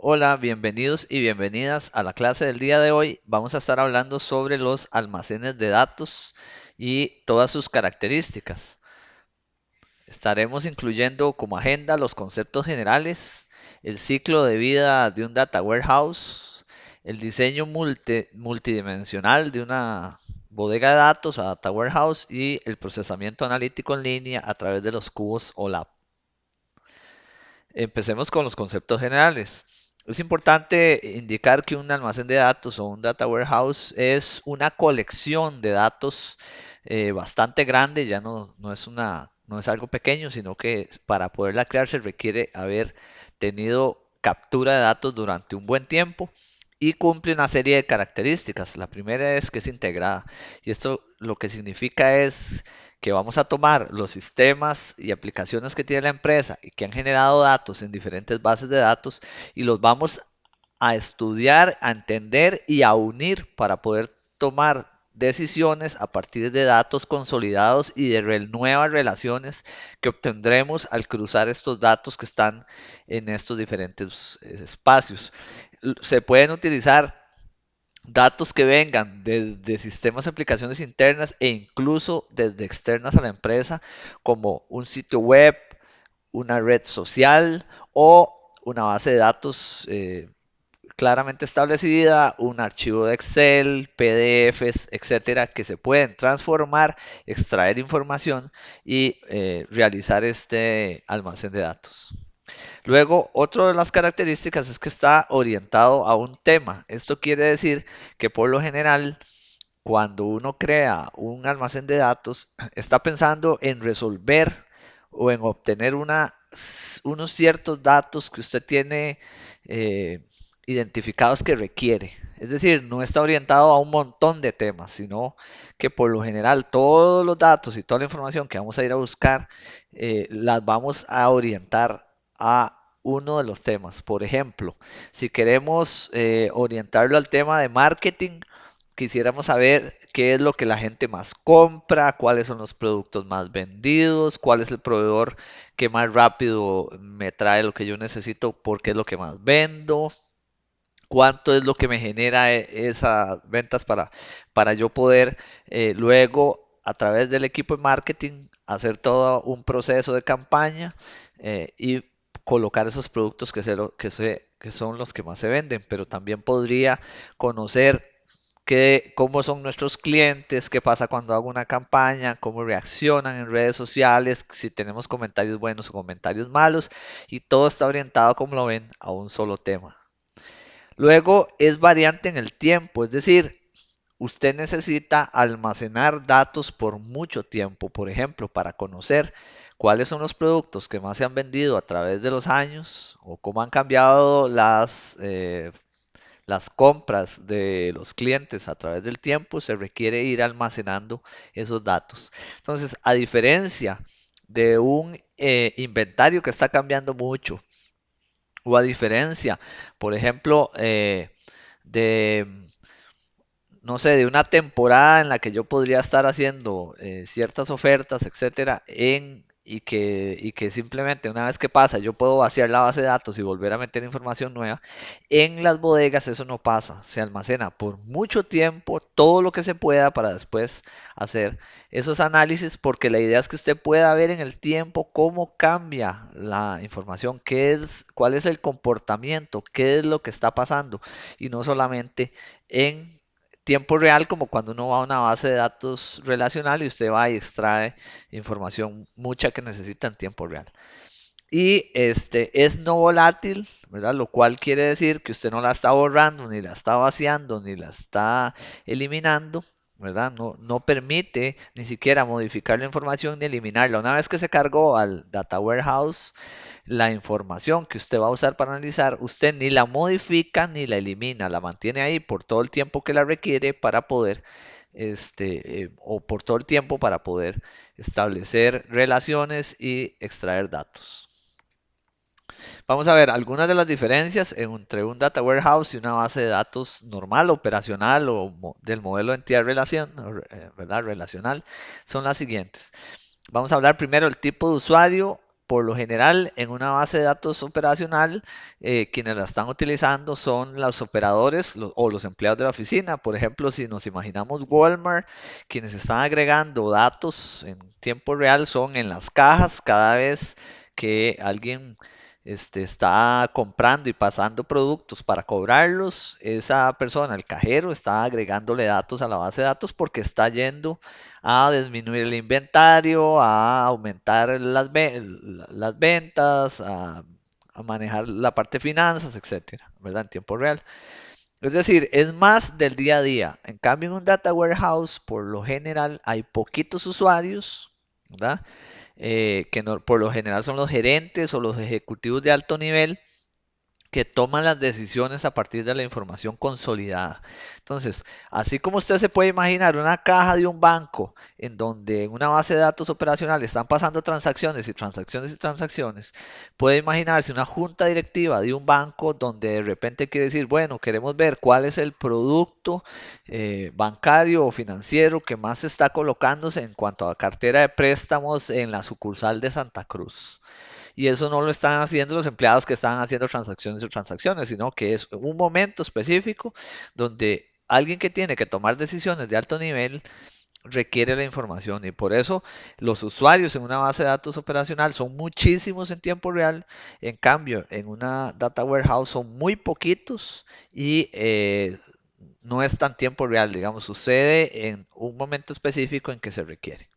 Hola, bienvenidos y bienvenidas a la clase del día de hoy. Vamos a estar hablando sobre los almacenes de datos y todas sus características. Estaremos incluyendo como agenda los conceptos generales, el ciclo de vida de un data warehouse, el diseño multidimensional de una bodega de datos a data warehouse y el procesamiento analítico en línea a través de los cubos OLAP. Empecemos con los conceptos generales. Es importante indicar que un almacén de datos o un data warehouse es una colección de datos bastante grande, ya no es algo pequeño, sino que para poderla crear se requiere haber tenido captura de datos durante un buen tiempo y cumple una serie de características. La primera es que es integrada y esto lo que significa es que vamos a tomar los sistemas y aplicaciones que tiene la empresa y que han generado datos en diferentes bases de datos y los vamos a estudiar, a entender y a unir para poder tomar decisiones a partir de datos consolidados y de nuevas relaciones que obtendremos al cruzar estos datos que están en estos diferentes espacios. Se pueden utilizar datos que vengan desde sistemas y aplicaciones internas e incluso desde externas a la empresa, como un sitio web, una red social o una base de datos claramente establecida, un archivo de Excel, PDFs, etcétera, que se pueden transformar, extraer información y realizar este almacén de datos. Luego, otra de las características es que está orientado a un tema. Esto quiere decir que por lo general, cuando uno crea un almacén de datos, está pensando en resolver o en obtener unos ciertos datos que usted tiene eh, identificados que requiere. Es decir, no está orientado a un montón de temas, sino que por lo general todos los datos y toda la información que vamos a ir a buscar las vamos a orientar a uno de los temas. Por ejemplo, si queremos orientarlo al tema de marketing, quisiéramos saber qué es lo que la gente más compra, cuáles son los productos más vendidos, cuál es el proveedor que más rápido me trae lo que yo necesito porque es lo que más vendo, cuánto es lo que me genera esas ventas para yo poder luego a través del equipo de marketing hacer todo un proceso de campaña y colocar esos productos que son los que más se venden, pero también podría conocer cómo son nuestros clientes, qué pasa cuando hago una campaña, cómo reaccionan en redes sociales, si tenemos comentarios buenos o comentarios malos, y todo está orientado, como lo ven, a un solo tema. Luego es variante en el tiempo, es decir, usted necesita almacenar datos por mucho tiempo, por ejemplo, para conocer cuáles son los productos que más se han vendido a través de los años o cómo han cambiado las compras de los clientes a través del tiempo, se requiere ir almacenando esos datos. Entonces, a diferencia de un inventario que está cambiando mucho, o a diferencia, por ejemplo, de, no sé, de una temporada en la que yo podría estar haciendo ciertas ofertas, etcétera, y que simplemente una vez que pasa yo puedo vaciar la base de datos y volver a meter información nueva. En las bodegas eso no pasa, se almacena por mucho tiempo todo lo que se pueda para después hacer esos análisis, porque la idea es que usted pueda ver en el tiempo cómo cambia la información, cuál es el comportamiento, qué es lo que está pasando, y no solamente en tiempo real, como cuando uno va a una base de datos relacional y usted va y extrae información mucha que necesita en tiempo real. Y este es no volátil, ¿verdad? Lo cual quiere decir que usted no la está borrando, ni la está vaciando, ni la está eliminando, ¿verdad? No permite ni siquiera modificar la información ni eliminarla. Una vez que se cargó al Data Warehouse, la información que usted va a usar para analizar, usted ni la modifica ni la elimina, la mantiene ahí por todo el tiempo que la requiere para poder, o por todo el tiempo para poder establecer relaciones y extraer datos. Vamos a ver algunas de las diferencias entre un data warehouse y una base de datos normal, operacional o del modelo de entidad relación, ¿verdad? Relacional, son las siguientes. Vamos a hablar primero del tipo de usuario. por lo general, en una base de datos operacional, quienes la están utilizando son los operadores o los empleados de la oficina. Por ejemplo, si nos imaginamos Walmart, quienes están agregando datos en tiempo real son en las cajas cada vez que alguien está comprando y pasando productos para cobrarlos, esa persona, el cajero, está agregándole datos a la base de datos porque está yendo a disminuir el inventario, a aumentar las ventas, a manejar la parte de finanzas, etcétera, ¿verdad? En tiempo real. Es decir, es más del día a día. En cambio, en un data warehouse, por lo general, hay poquitos usuarios, ¿verdad? Que por lo general son los gerentes o los ejecutivos de alto nivel que toman las decisiones a partir de la información consolidada. Entonces, así como usted se puede imaginar una caja de un banco en donde en una base de datos operacional están pasando transacciones y transacciones y transacciones, puede imaginarse una junta directiva de un banco donde de repente quiere decir, bueno, queremos ver cuál es el producto bancario o financiero que más está colocándose en cuanto a cartera de préstamos en la sucursal de Santa Cruz. Y eso no lo están haciendo los empleados que están haciendo transacciones y transacciones, sino que es un momento específico donde alguien que tiene que tomar decisiones de alto nivel requiere la información. Y por eso los usuarios en una base de datos operacional son muchísimos en tiempo real. En cambio, en una data warehouse son muy poquitos y no es tan tiempo real, digamos, sucede en un momento específico en que se requiere.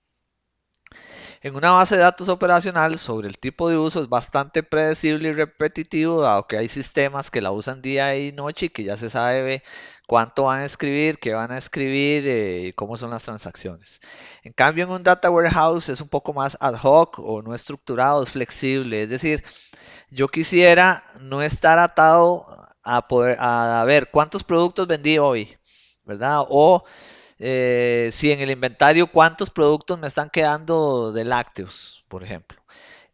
En una base de datos operacional sobre el tipo de uso es bastante predecible y repetitivo, dado que hay sistemas que la usan día y noche y que ya se sabe cuánto van a escribir, qué van a escribir y cómo son las transacciones. En cambio, en un data warehouse es un poco más ad hoc o no estructurado, es flexible. Es decir, yo quisiera no estar atado a poder a ver cuántos productos vendí hoy, ¿verdad? O si en el inventario cuántos productos me están quedando de lácteos, por ejemplo.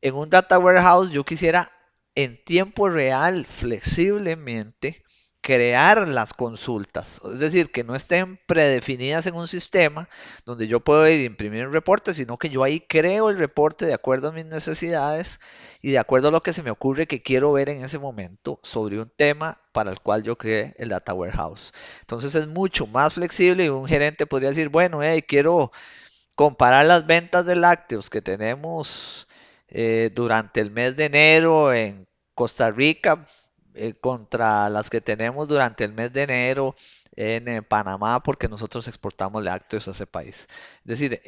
En un data warehouse yo quisiera en tiempo real, flexiblemente, crear las consultas. Es decir, que no estén predefinidas en un sistema donde yo puedo ir a imprimir un reporte, sino que yo ahí creo el reporte de acuerdo a mis necesidades y de acuerdo a lo que se me ocurre que quiero ver en ese momento sobre un tema para el cual yo creé el data warehouse. Entonces es mucho más flexible y un gerente podría decir, bueno, quiero comparar las ventas de lácteos que tenemos durante el mes de enero en Costa Rica contra las que tenemos durante el mes de enero en Panamá, porque nosotros exportamos lácteos a ese país. Es decir,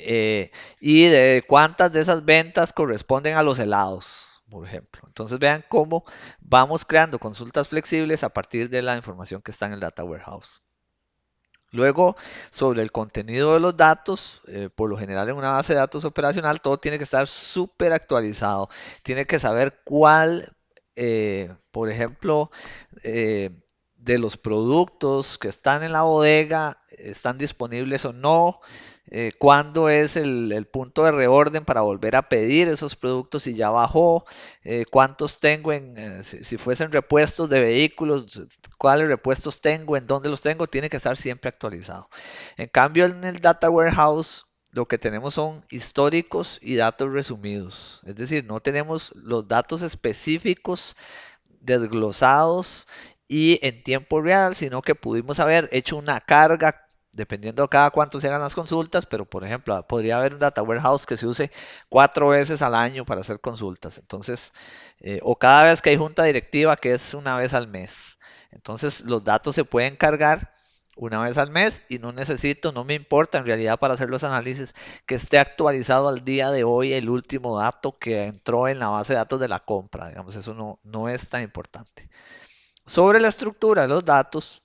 y de cuántas de esas ventas corresponden a los helados, por ejemplo. Entonces vean cómo vamos creando consultas flexibles a partir de la información que está en el Data Warehouse. Luego, sobre el contenido de los datos, por lo general en una base de datos operacional, todo tiene que estar súper actualizado. Tiene que saber cuál, por ejemplo, eh, de los productos que están en la bodega están disponibles o no, cuándo es el punto de reorden para volver a pedir esos productos si ya bajó, cuántos tengo si fuesen repuestos de vehículos, cuáles repuestos tengo, en dónde los tengo, tiene que estar siempre actualizado. En cambio, en el Data Warehouse, lo que tenemos son históricos y datos resumidos. Es decir, no tenemos los datos específicos desglosados y en tiempo real, sino que pudimos haber hecho una carga dependiendo de cada cuánto se hagan las consultas, pero por ejemplo, podría haber un data warehouse que se use 4 veces al año para hacer consultas. Entonces, o cada vez que hay junta directiva, que es una vez al mes. Entonces, los datos se pueden cargar una vez al mes y no necesito, no me importa en realidad para hacer los análisis que esté actualizado al día de hoy el último dato que entró en la base de datos de la compra. Digamos, eso no es tan importante. Sobre la estructura de los datos,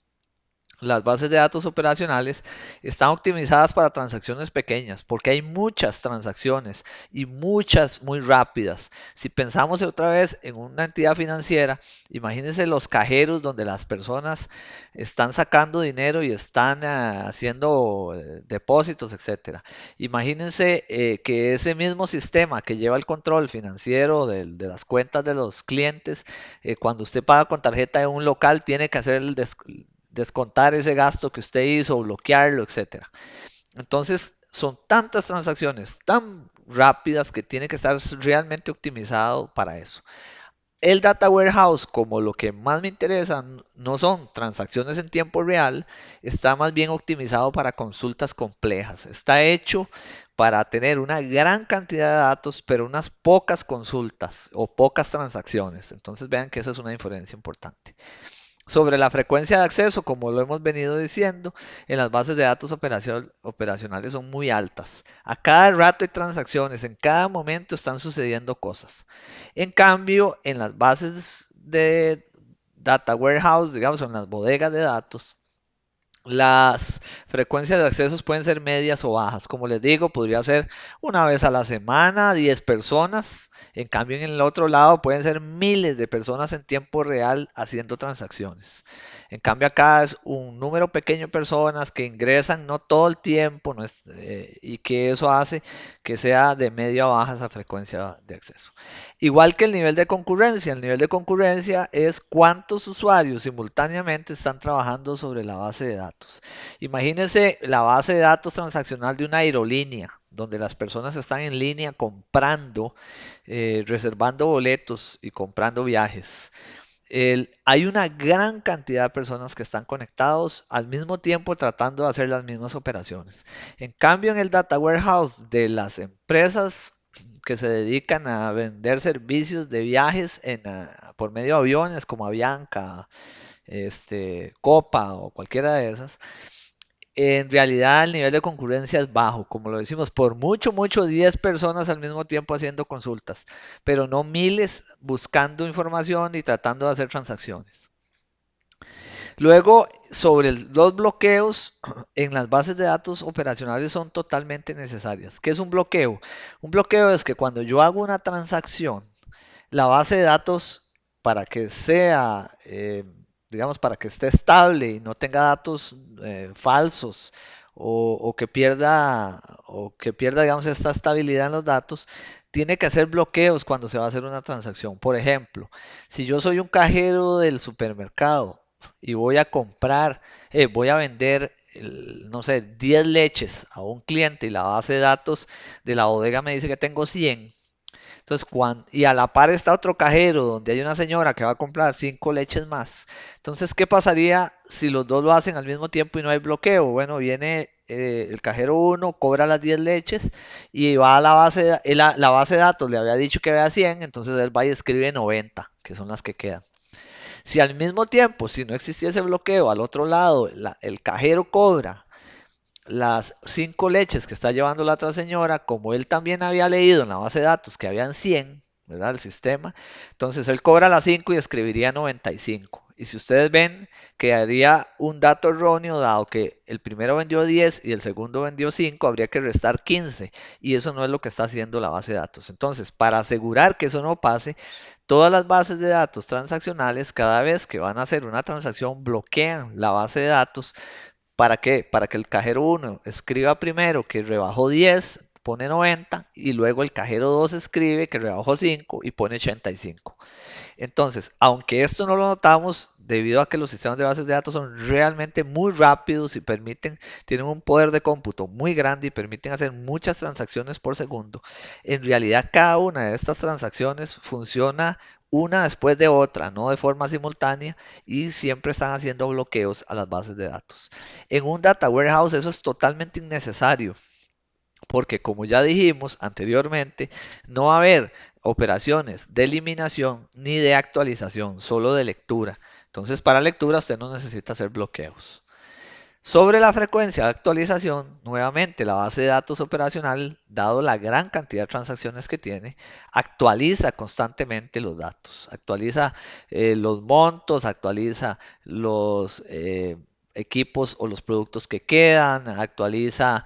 las bases de datos operacionales están optimizadas para transacciones pequeñas porque hay muchas transacciones y muchas muy rápidas. Si pensamos otra vez en una entidad financiera, imagínense los cajeros donde las personas están sacando dinero y están haciendo depósitos, etcétera. Imagínense que ese mismo sistema que lleva el control financiero de las cuentas de los clientes, cuando usted paga con tarjeta de un local, tiene que hacer el descontar ese gasto que usted hizo, bloquearlo, etcétera. Entonces, son tantas transacciones tan rápidas que tiene que estar realmente optimizado para eso. El Data Warehouse, como lo que más me interesa, no son transacciones en tiempo real, está más bien optimizado para consultas complejas. Está hecho para tener una gran cantidad de datos, pero unas pocas consultas o pocas transacciones. Entonces vean que esa es una diferencia importante. Sobre la frecuencia de acceso, como lo hemos venido diciendo, en las bases de datos operacionales son muy altas. A cada rato hay transacciones, en cada momento están sucediendo cosas. En cambio, en las bases de data warehouse, digamos, en las bodegas de datos, las frecuencias de accesos pueden ser medias o bajas. Como les digo, podría ser una vez a la semana, 10 personas. En cambio, en el otro lado pueden ser miles de personas en tiempo real haciendo transacciones. En cambio, acá es un número pequeño de personas que ingresan no todo el tiempo y que eso hace que sea de media a baja esa frecuencia de acceso. Igual que el nivel de concurrencia es cuántos usuarios simultáneamente están trabajando sobre la base de datos. Imagínense la base de datos transaccional de una aerolínea, donde las personas están en línea comprando, reservando boletos y comprando viajes. Hay una gran cantidad de personas que están conectados al mismo tiempo tratando de hacer las mismas operaciones. En cambio, en el data warehouse de las empresas que se dedican a vender servicios de viajes por medio de aviones como Avianca, Copa o cualquiera de esas, en realidad el nivel de concurrencia es bajo, como lo decimos, por mucho, mucho 10 personas al mismo tiempo haciendo consultas, pero no miles buscando información y tratando de hacer transacciones. Luego, sobre los bloqueos en las bases de datos operacionales son totalmente necesarias. ¿Qué es un bloqueo? Un bloqueo es que cuando yo hago una transacción, la base de datos para que sea, digamos, para que esté estable y no tenga datos falsos o que pierda, digamos, esta estabilidad en los datos, tiene que hacer bloqueos cuando se va a hacer una transacción. Por ejemplo, si yo soy un cajero del supermercado y voy a vender, no sé, 10 leches a un cliente y la base de datos de la bodega me dice que tengo 100. Entonces, y a la par está otro cajero donde hay una señora que va a comprar 5 leches más. Entonces, ¿qué pasaría si los dos lo hacen al mismo tiempo y no hay bloqueo? Bueno, viene el cajero uno, cobra las 10 leches y va a la base, la base de datos le había dicho que había 100, entonces él va y escribe 90, que son las que quedan. Si al mismo tiempo, si no existiese bloqueo, al otro lado el cajero cobra las 5 leches que está llevando la otra señora, como él también había leído en la base de datos que habían 100, ¿verdad? El sistema. Entonces él cobra las 5 y escribiría 95. Y si ustedes ven, quedaría un dato erróneo dado que el primero vendió 10 y el segundo vendió 5, habría que restar 15. Y eso no es lo que está haciendo la base de datos. Entonces, para asegurar que eso no pase, todas las bases de datos transaccionales, cada vez que van a hacer una transacción, bloquean la base de datos. ¿Para qué? Para que el cajero uno escriba primero que rebajó 10, pone 90 y luego el cajero 2 escribe que rebajó 5 y pone 85. Entonces, aunque esto no lo notamos debido a que los sistemas de bases de datos son realmente muy rápidos y tienen un poder de cómputo muy grande y permiten hacer muchas transacciones por segundo, en realidad cada una de estas transacciones funciona una después de otra, no de forma simultánea, y siempre están haciendo bloqueos a las bases de datos. En un data warehouse eso es totalmente innecesario. Porque como ya dijimos anteriormente, no va a haber operaciones de eliminación ni de actualización, solo de lectura. Entonces, para lectura usted no necesita hacer bloqueos. Sobre la frecuencia de actualización, nuevamente la base de datos operacional, dado la gran cantidad de transacciones que tiene, actualiza constantemente los datos, actualiza los montos, actualiza los equipos o los productos que quedan, actualiza,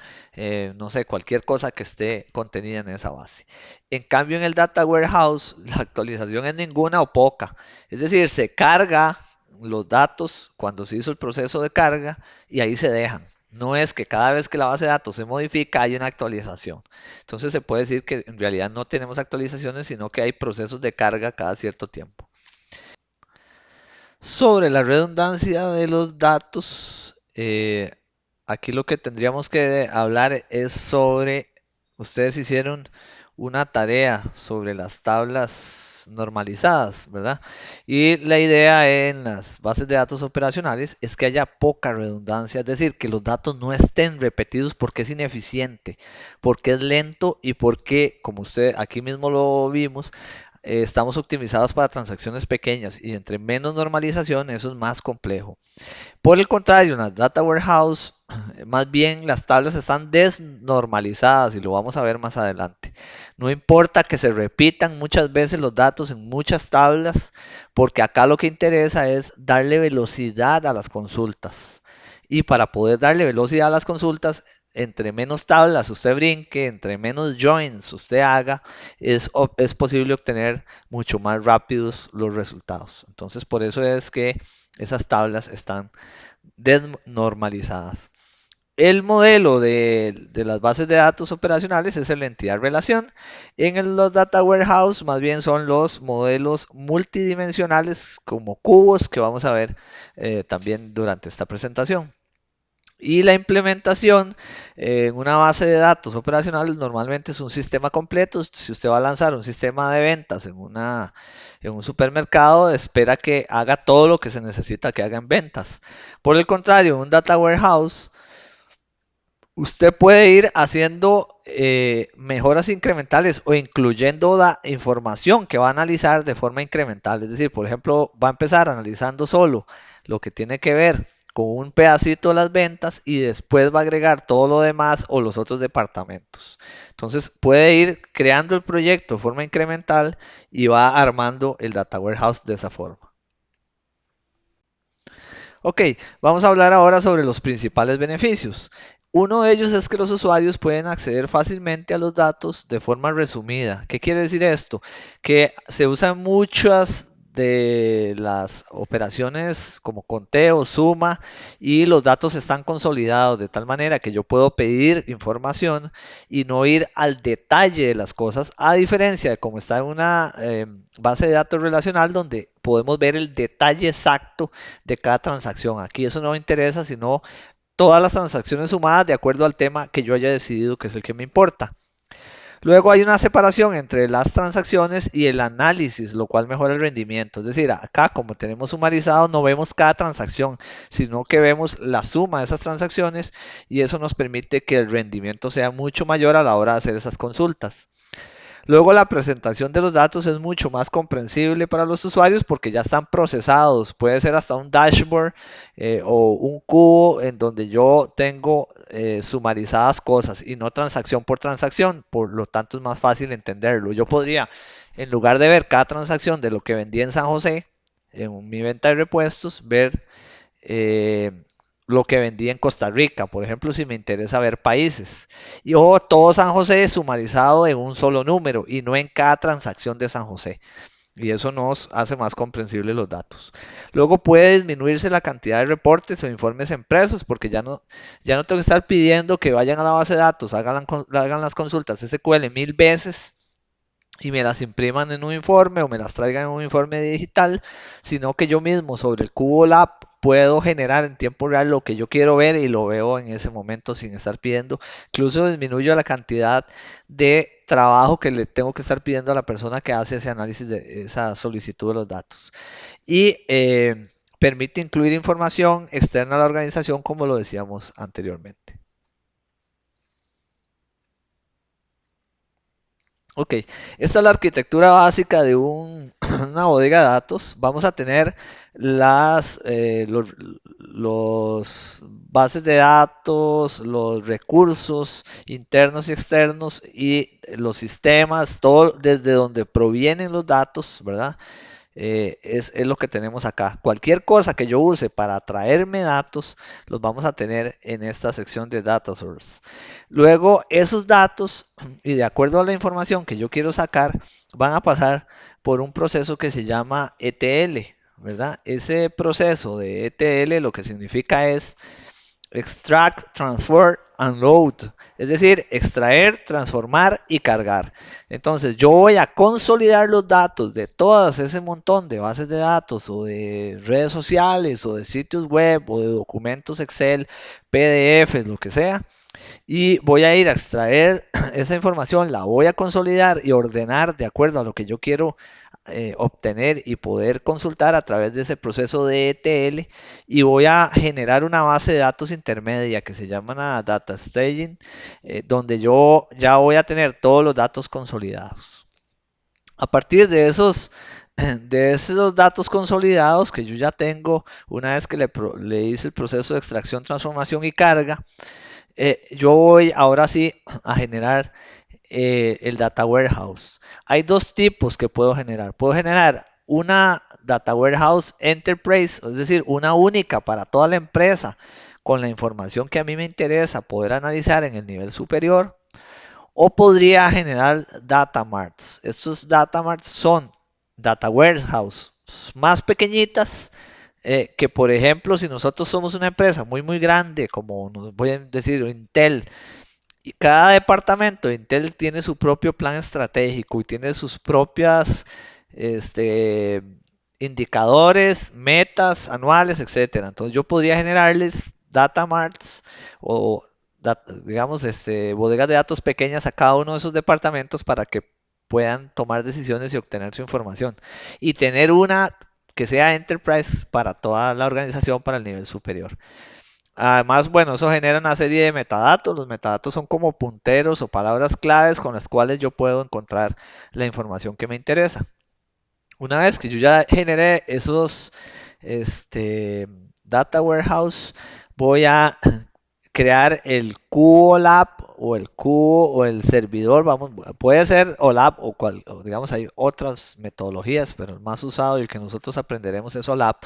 no sé, cualquier cosa que esté contenida en esa base. En cambio, en el Data Warehouse, la actualización es ninguna o poca. Es decir, se carga los datos cuando se hizo el proceso de carga y ahí se dejan. No es que cada vez que la base de datos se modifica hay una actualización. Entonces se puede decir que en realidad no tenemos actualizaciones, sino que hay procesos de carga cada cierto tiempo. Sobre la redundancia de los datos, aquí lo que tendríamos que hablar es sobre ustedes hicieron una tarea sobre las tablas normalizadas, ¿verdad? Y la idea en las bases de datos operacionales es que haya poca redundancia, es decir, que los datos no estén repetidos porque es ineficiente, porque es lento y porque, como usted aquí mismo lo vimos, estamos optimizados para transacciones pequeñas y entre menos normalización, eso es más complejo. Por el contrario, en las Data Warehouse, más bien las tablas están desnormalizadas y lo vamos a ver más adelante. No importa que se repitan muchas veces los datos en muchas tablas, porque acá lo que interesa es darle velocidad a las consultas. Y para poder darle velocidad a las consultas, entre menos tablas usted brinque, entre menos joins usted haga, es posible obtener mucho más rápidos los resultados. Entonces, por eso es que esas tablas están desnormalizadas. El modelo de las bases de datos operacionales es el entidad relación. Los data warehouse más bien son los modelos multidimensionales como cubos que vamos a ver también durante esta presentación. Y la implementación en una base de datos operacional normalmente es un sistema completo. Si usted va a lanzar un sistema de ventas en un supermercado, espera que haga todo lo que se necesita que haga en ventas. Por el contrario, en un data warehouse, usted puede ir haciendo mejoras incrementales o incluyendo información que va a analizar de forma incremental. Es decir, por ejemplo, va a empezar analizando solo lo que tiene que ver con un pedacito de las ventas y después va a agregar todo lo demás o los otros departamentos. Entonces puede ir creando el proyecto de forma incremental y va armando el data warehouse de esa forma. Ok, vamos a hablar ahora sobre los principales beneficios. Uno de ellos es que los usuarios pueden acceder fácilmente a los datos de forma resumida. ¿Qué quiere decir esto? Que se usan muchas de las operaciones como conteo, suma y los datos están consolidados de tal manera que yo puedo pedir información y no ir al detalle de las cosas, a diferencia de como está en una base de datos relacional donde podemos ver el detalle exacto de cada transacción. Aquí eso no me interesa, sino todas las transacciones sumadas de acuerdo al tema que yo haya decidido que es el que me importa. Luego hay una separación entre las transacciones y el análisis, lo cual mejora el rendimiento. Es decir, acá como tenemos sumarizado no vemos cada transacción, sino que vemos la suma de esas transacciones y eso nos permite que el rendimiento sea mucho mayor a la hora de hacer esas consultas. Luego la presentación de los datos es mucho más comprensible para los usuarios porque ya están procesados. Puede ser hasta un dashboard o un cubo en donde yo tengo sumarizadas cosas y no transacción por transacción. Por lo tanto es más fácil entenderlo. Yo podría, en lugar de ver cada transacción de lo que vendí en San José, en mi venta de repuestos, ver eh, lo que vendí en Costa Rica, por ejemplo, si me interesa ver países. Y ojo, todo San José es sumarizado en un solo número y no en cada transacción de San José. Y eso nos hace más comprensibles los datos. Luego puede disminuirse la cantidad de reportes o informes impresos porque ya no tengo que estar pidiendo que vayan a la base de datos, hagan las consultas SQL 1000 veces y me las impriman en un informe o me las traigan en un informe digital, sino que yo mismo sobre el Cubo Lab puedo generar en tiempo real lo que yo quiero ver y lo veo en ese momento sin estar pidiendo. Incluso disminuyo la cantidad de trabajo que le tengo que estar pidiendo a la persona que hace ese análisis de esa solicitud de los datos. Y permite incluir información externa a la organización como lo decíamos anteriormente. Ok, esta es la arquitectura básica de una bodega de datos. Vamos a tener los bases de datos, los recursos internos y externos y los sistemas, todo desde donde provienen los datos, ¿verdad? Es lo que tenemos acá. Cualquier cosa que yo use para traerme datos, los vamos a tener en esta sección de Data Source. Luego, esos datos, y de acuerdo a la información que yo quiero sacar, van a pasar por un proceso que se llama ETL, ¿verdad? Ese proceso de ETL lo que significa es Extract, Transfer and Load. Es decir, extraer, transformar y cargar. Entonces yo voy a consolidar los datos de todas ese montón de bases de datos o de redes sociales o de sitios web o de documentos Excel, PDFs, lo que sea. y voy a ir a extraer esa información, la voy a consolidar y ordenar de acuerdo a lo que yo quiero obtener y poder consultar a través de ese proceso de ETL, y voy a generar una base de datos intermedia que se llama una data staging, donde yo ya voy a tener todos los datos consolidados. A partir de esos datos consolidados que yo ya tengo, una vez que le hice el proceso de extracción, transformación y carga, yo voy ahora sí a generar el data warehouse. Hay dos tipos que puedo generar. Puedo generar una data warehouse enterprise, es decir, una única para toda la empresa, con la información que a mí me interesa poder analizar en el nivel superior. O podría generar data marts. Estos data marts son data warehouse más pequeñitas, que por ejemplo, si nosotros somos una empresa muy grande, como nos voy a decir Intel, y cada departamento de Intel tiene su propio plan estratégico y tiene sus propias este, indicadores, metas anuales, etcétera. Entonces yo podría generarles data marts o digamos bodegas de datos pequeñas a cada uno de esos departamentos para que puedan tomar decisiones y obtener su información. Y tener una que sea enterprise para toda la organización para el nivel superior. Además, bueno, eso genera una serie de metadatos. Los metadatos son como punteros o palabras claves con las cuales yo puedo encontrar la información que me interesa. Una vez que yo ya generé esos este, data warehouse, voy a crear el QOLAP o el cubo o el servidor. Vamos, puede ser OLAP o digamos hay otras metodologías, pero el más usado y el que nosotros aprenderemos es OLAP,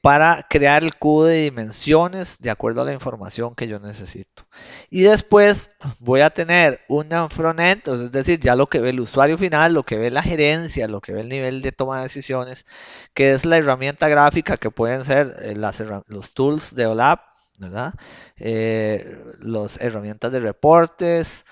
para crear el cubo de dimensiones de acuerdo a la información que yo necesito. Y después voy a tener una frontend, es decir, ya lo que ve el usuario final, lo que ve la gerencia, lo que ve el nivel de toma de decisiones, que es la herramienta gráfica que pueden ser los tools de OLAP, ¿verdad? Las herramientas de reportes,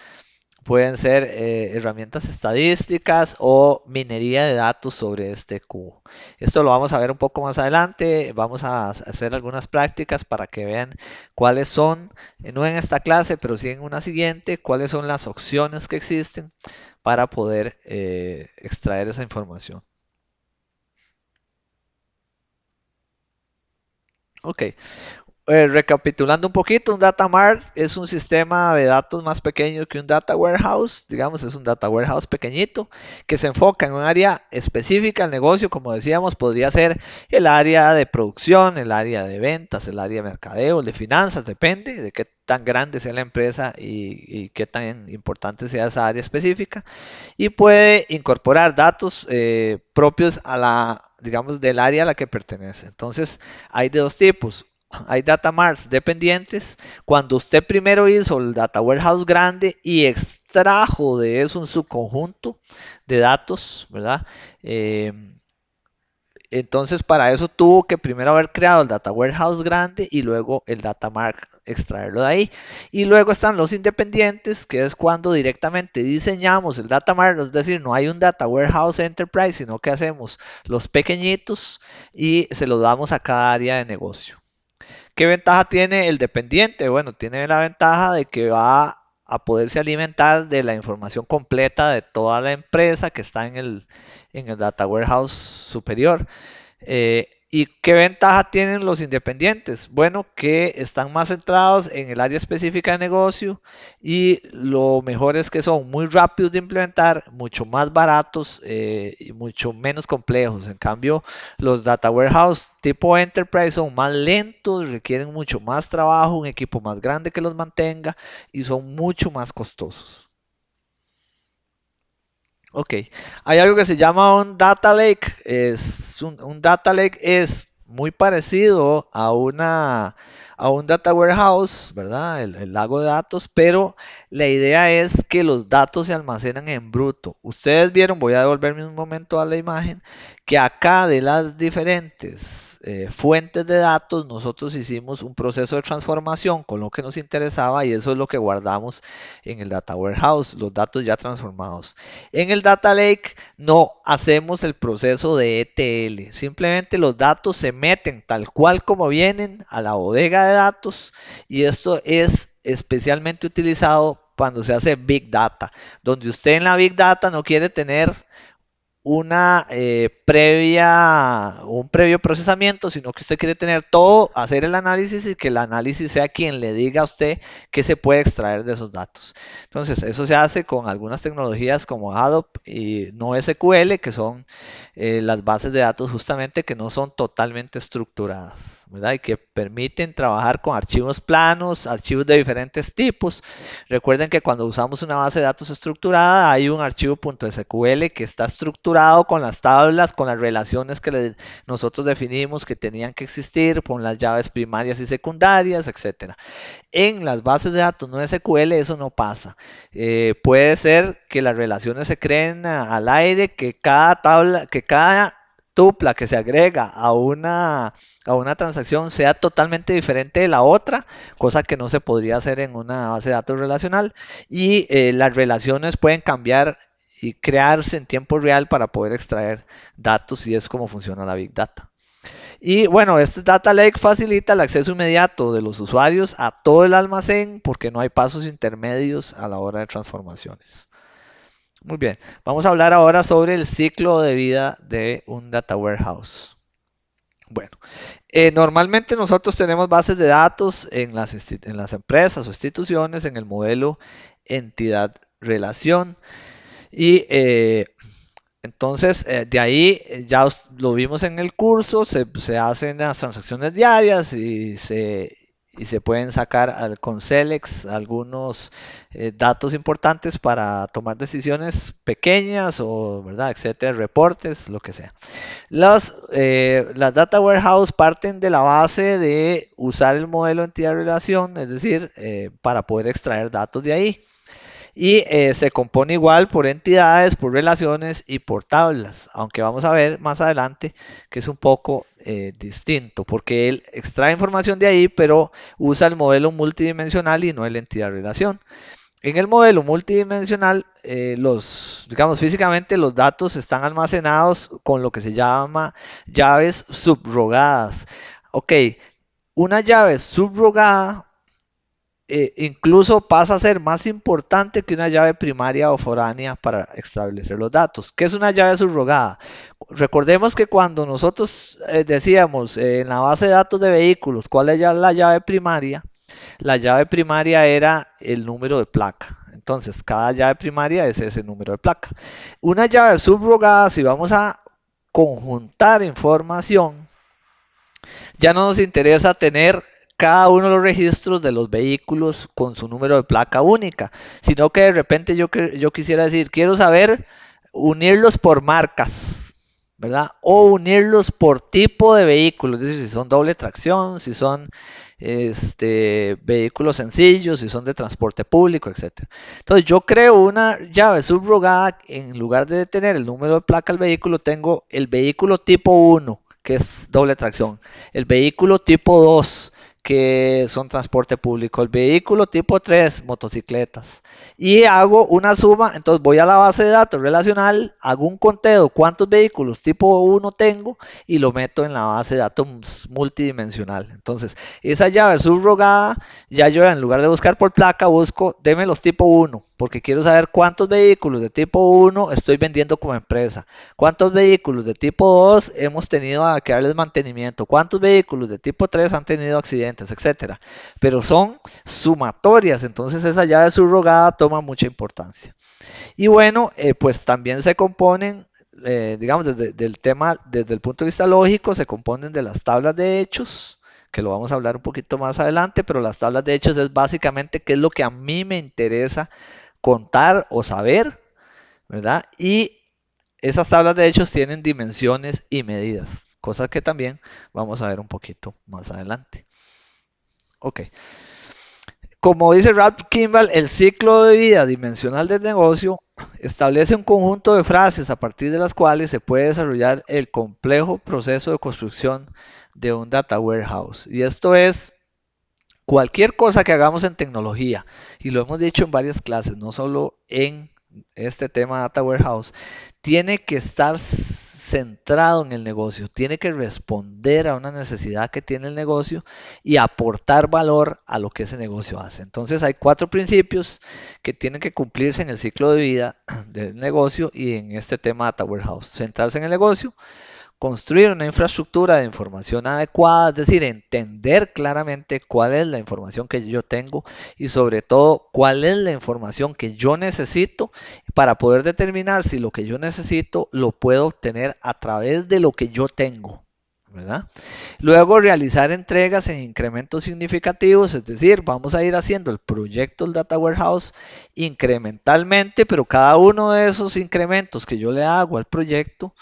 pueden ser herramientas estadísticas o minería de datos sobre este cubo. Esto lo vamos a ver un poco más adelante. Vamos a hacer algunas prácticas para que vean cuáles son, no en esta clase, pero sí en una siguiente, cuáles son las opciones que existen para poder extraer esa información. Ok, recapitulando un poquito, un data mart es un sistema de datos más pequeño que un data warehouse. Digamos, es un data warehouse pequeñito que se enfoca en un área específica del negocio. Como decíamos, podría ser el área de producción, el área de ventas, el área de mercadeo, de finanzas, depende de qué tan grande sea la empresa y qué tan importante sea esa área específica. Y puede incorporar datos propios a digamos, del área a la que pertenece. Entonces, hay de dos tipos. Hay data marts dependientes. Cuando usted primero hizo el data warehouse grande y extrajo de eso un subconjunto de datos, ¿verdad? Eh, entonces, para eso tuvo que primero haber creado el data warehouse grande y luego el data mart extraerlo de ahí. Y luego están los independientes, que es cuando directamente diseñamos el data mart, es decir, no hay un data warehouse enterprise, sino que hacemos los pequeñitos y se los damos a cada área de negocio. ¿Qué ventaja tiene el dependiente? Bueno, tiene la ventaja de que va a poderse alimentar de la información completa de toda la empresa que está en el data warehouse superior. ¿Y qué ventaja tienen los independientes? Bueno, que están más centrados en el área específica de negocio, y lo mejor es que son muy rápidos de implementar, mucho más baratos y mucho menos complejos. En cambio, los data warehouse tipo enterprise son más lentos, requieren mucho más trabajo, un equipo más grande que los mantenga y son mucho más costosos. Ok, hay algo que se llama un data lake. Un data lake es muy parecido a un data warehouse, ¿verdad? El lago de datos, pero la idea es que los datos se almacenan en bruto. Ustedes vieron, voy a devolverme un momento a la imagen, que acá de las diferentes fuentes de datos, nosotros hicimos un proceso de transformación con lo que nos interesaba, y eso es lo que guardamos en el data warehouse, los datos ya transformados. En el Data Lake no hacemos el proceso de ETL, simplemente los datos se meten tal cual como vienen a la bodega de datos, y esto es especialmente utilizado cuando se hace Big Data, donde usted en la Big Data no quiere tener un previo procesamiento, sino que usted quiere tener todo, hacer el análisis y que el análisis sea quien le diga a usted qué se puede extraer de esos datos. Entonces, eso se hace con algunas tecnologías como Hadoop y NoSQL, que son las bases de datos justamente que no son totalmente estructuradas, ¿verdad? Y que permiten trabajar con archivos planos, archivos de diferentes tipos. Recuerden que cuando usamos una base de datos estructurada hay un archivo .sql que está estructurado con las tablas, con las relaciones que nosotros definimos que tenían que existir, con las llaves primarias y secundarias, etcétera. En las bases de datos no SQL eso no pasa. Puede ser que las relaciones se creen al aire, que cada tabla, que cada tupla que se agrega a una transacción sea totalmente diferente de la otra, cosa que no se podría hacer en una base de datos relacional. Y las relaciones pueden cambiar y crearse en tiempo real para poder extraer datos y es como funciona la Big Data. Y bueno, este Data Lake facilita el acceso inmediato de los usuarios a todo el almacén porque no hay pasos intermedios a la hora de transformaciones. Muy bien, vamos a hablar ahora sobre el ciclo de vida de un Data Warehouse. Bueno, normalmente nosotros tenemos bases de datos en las empresas o instituciones en el modelo entidad-relación y entonces, de ahí ya lo vimos en el curso, se hacen las transacciones diarias y se pueden sacar con Selex algunos datos importantes para tomar decisiones pequeñas o, ¿verdad? Etcétera, reportes, lo que sea. Las Data Warehouse parten de la base de usar el modelo entidad-relación, es decir, para poder extraer datos de ahí. Y se compone igual por entidades, por relaciones y por tablas, aunque vamos a ver más adelante que es un poco distinto, porque él extrae información de ahí, pero usa el modelo multidimensional y no el entidad-relación. En el modelo multidimensional, digamos, físicamente los datos están almacenados con lo que se llama llaves subrogadas. Ok, una llave subrogada incluso pasa a ser más importante que una llave primaria o foránea para establecer los datos. ¿Qué es una llave subrogada? Recordemos que cuando nosotros decíamos en la base de datos de vehículos cuál es la llave primaria, la llave primaria era el número de placa. Entonces, cada llave primaria es ese número de placa. Una llave subrogada, si vamos a conjuntar información, ya no nos interesa tener cada uno de los registros de los vehículos con su número de placa única, sino que de repente yo quisiera decir, quiero saber unirlos por marcas, ¿verdad? O unirlos por tipo de vehículo, es decir, si son doble tracción, si son vehículos sencillos, si son de transporte público, etcétera. Entonces yo creo una llave subrogada, en lugar de tener el número de placa del vehículo, tengo el vehículo tipo 1 que es doble tracción, el vehículo tipo 2 que son transporte público, el vehículo tipo 3 motocicletas. Y hago una suma, entonces voy a la base de datos relacional, hago un conteo, cuántos vehículos tipo 1 tengo y lo meto en la base de datos multidimensional. Entonces, esa llave subrogada, ya yo en lugar de buscar por placa, busco, deme los tipo 1, porque quiero saber cuántos vehículos de tipo 1 estoy vendiendo como empresa, cuántos vehículos de tipo 2 hemos tenido que darles mantenimiento, cuántos vehículos de tipo 3 han tenido accidentes, etcétera. Pero son sumatorias, entonces esa llave subrogada toma mucha importancia. Y bueno, pues también se componen, digamos, desde el punto de vista lógico, se componen de las tablas de hechos, que lo vamos a hablar un poquito más adelante, pero las tablas de hechos es básicamente qué es lo que a mí me interesa contar o saber, ¿verdad? Y esas tablas de hechos tienen dimensiones y medidas, cosas que también vamos a ver un poquito más adelante. Ok. Como dice Ralph Kimball, el ciclo de vida dimensional del negocio establece un conjunto de frases a partir de las cuales se puede desarrollar el complejo proceso de construcción de un data warehouse. Y esto es cualquier cosa que hagamos en tecnología, y lo hemos dicho en varias clases, no solo en este tema Data Warehouse, tiene que estar centrado en el negocio, tiene que responder a una necesidad que tiene el negocio y aportar valor a lo que ese negocio hace. Entonces hay cuatro principios que tienen que cumplirse en el ciclo de vida del negocio y en este tema Data Warehouse. Centrarse en el negocio, construir una infraestructura de información adecuada, es decir, entender claramente cuál es la información que yo tengo y sobre todo cuál es la información que yo necesito para poder determinar si lo que yo necesito lo puedo obtener a través de lo que yo tengo. ¿Verdad? Luego realizar entregas en incrementos significativos, es decir, vamos a ir haciendo el proyecto del Data Warehouse incrementalmente, pero cada uno de esos incrementos que yo le hago al proyecto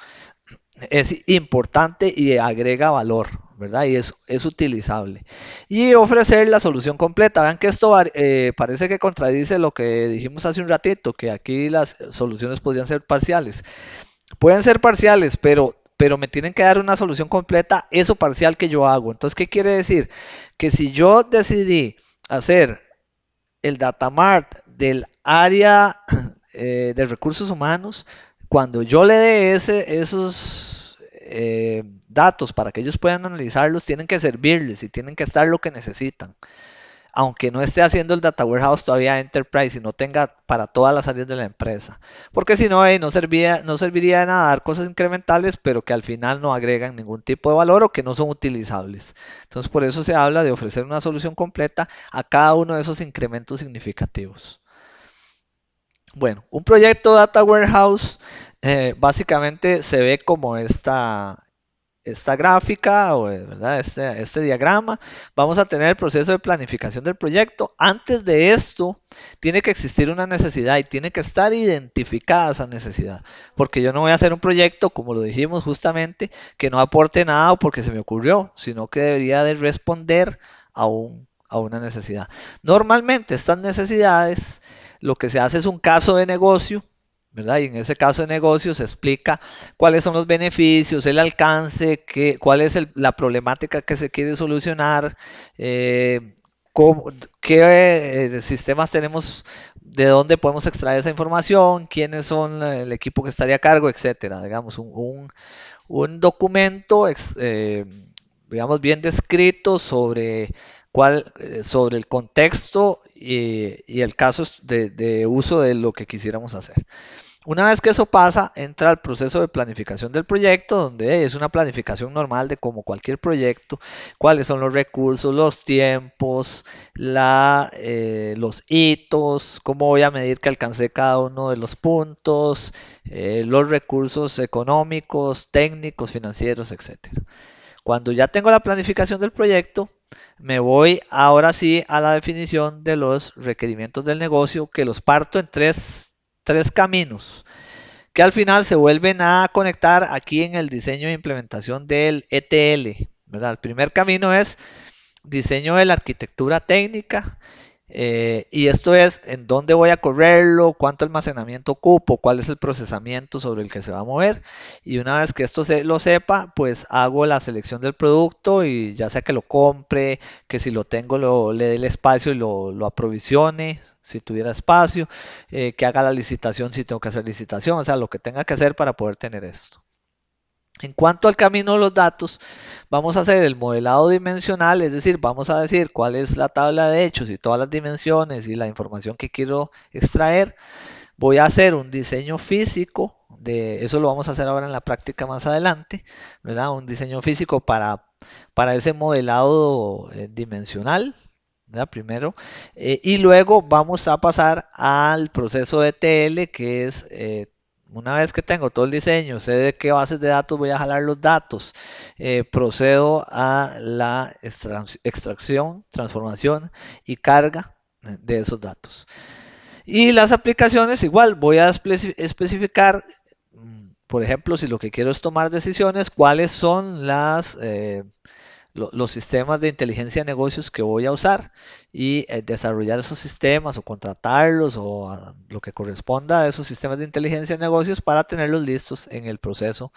es importante y agrega valor, ¿verdad? Y es utilizable. Y ofrecer la solución completa. Vean que esto parece que contradice lo que dijimos hace un ratito, que aquí las soluciones podrían ser parciales. Pueden ser parciales, pero me tienen que dar una solución completa, eso parcial que yo hago. Entonces, ¿qué quiere decir? Que si yo decidí hacer el datamart del área de recursos humanos, cuando yo le dé esos datos para que ellos puedan analizarlos, tienen que servirles y tienen que estar lo que necesitan. Aunque no esté haciendo el Data Warehouse todavía Enterprise y no tenga para todas las áreas de la empresa. Porque si no, no serviría de nada dar cosas incrementales, pero que al final no agregan ningún tipo de valor o que no son utilizables. Entonces, por eso se habla de ofrecer una solución completa a cada uno de esos incrementos significativos. Bueno, un proyecto Data Warehouse básicamente se ve como esta gráfica o ¿verdad? Este diagrama. Vamos a tener el proceso de planificación del proyecto. Antes de esto, tiene que existir una necesidad y tiene que estar identificada esa necesidad. Porque yo no voy a hacer un proyecto, como lo dijimos justamente, que no aporte nada o porque se me ocurrió, sino que debería de responder a una necesidad. Normalmente estas necesidades, lo que se hace es un caso de negocio, ¿verdad? Y en ese caso de negocio se explica cuáles son los beneficios, el alcance, cuál es la problemática que se quiere solucionar, eh, qué sistemas tenemos, de dónde podemos extraer esa información, quiénes son el equipo que estaría a cargo, etcétera. Digamos, un documento, digamos, bien descrito sobre el contexto y el caso de uso de lo que quisiéramos hacer. Una vez que eso pasa, entra el proceso de planificación del proyecto, donde es una planificación normal de como cualquier proyecto, cuáles son los recursos, los tiempos, los hitos, cómo voy a medir que alcancé cada uno de los puntos, los recursos económicos, técnicos, financieros, etcétera. Cuando ya tengo la planificación del proyecto, me voy ahora sí a la definición de los requerimientos del negocio, que los parto en tres caminos, que al final se vuelven a conectar aquí en el diseño e implementación del ETL, ¿verdad? El primer camino es diseño de la arquitectura técnica, y esto es en dónde voy a correrlo, cuánto almacenamiento ocupo, cuál es el procesamiento sobre el que se va a mover. Y una vez que esto lo sepa, pues hago la selección del producto y ya sea que lo compre, que si lo tengo le dé el espacio y lo aprovisione, si tuviera espacio, que haga la licitación si tengo que hacer licitación, o sea, lo que tenga que hacer para poder tener esto. En cuanto al camino de los datos, vamos a hacer el modelado dimensional, es decir, vamos a decir cuál es la tabla de hechos y todas las dimensiones y la información que quiero extraer. Voy a hacer un diseño físico, eso lo vamos a hacer ahora en la práctica más adelante, ¿verdad? Un diseño físico para ese modelado dimensional, ¿verdad? Primero, y luego vamos a pasar al proceso de TL, que es una vez que tengo todo el diseño, sé de qué bases de datos voy a jalar los datos, procedo a la extracción, transformación y carga de esos datos. Y las aplicaciones igual, voy a especificar, por ejemplo, si lo que quiero es tomar decisiones, cuáles son los sistemas de inteligencia de negocios que voy a usar y desarrollar esos sistemas o contratarlos o lo que corresponda a esos sistemas de inteligencia de negocios para tenerlos listos en el proceso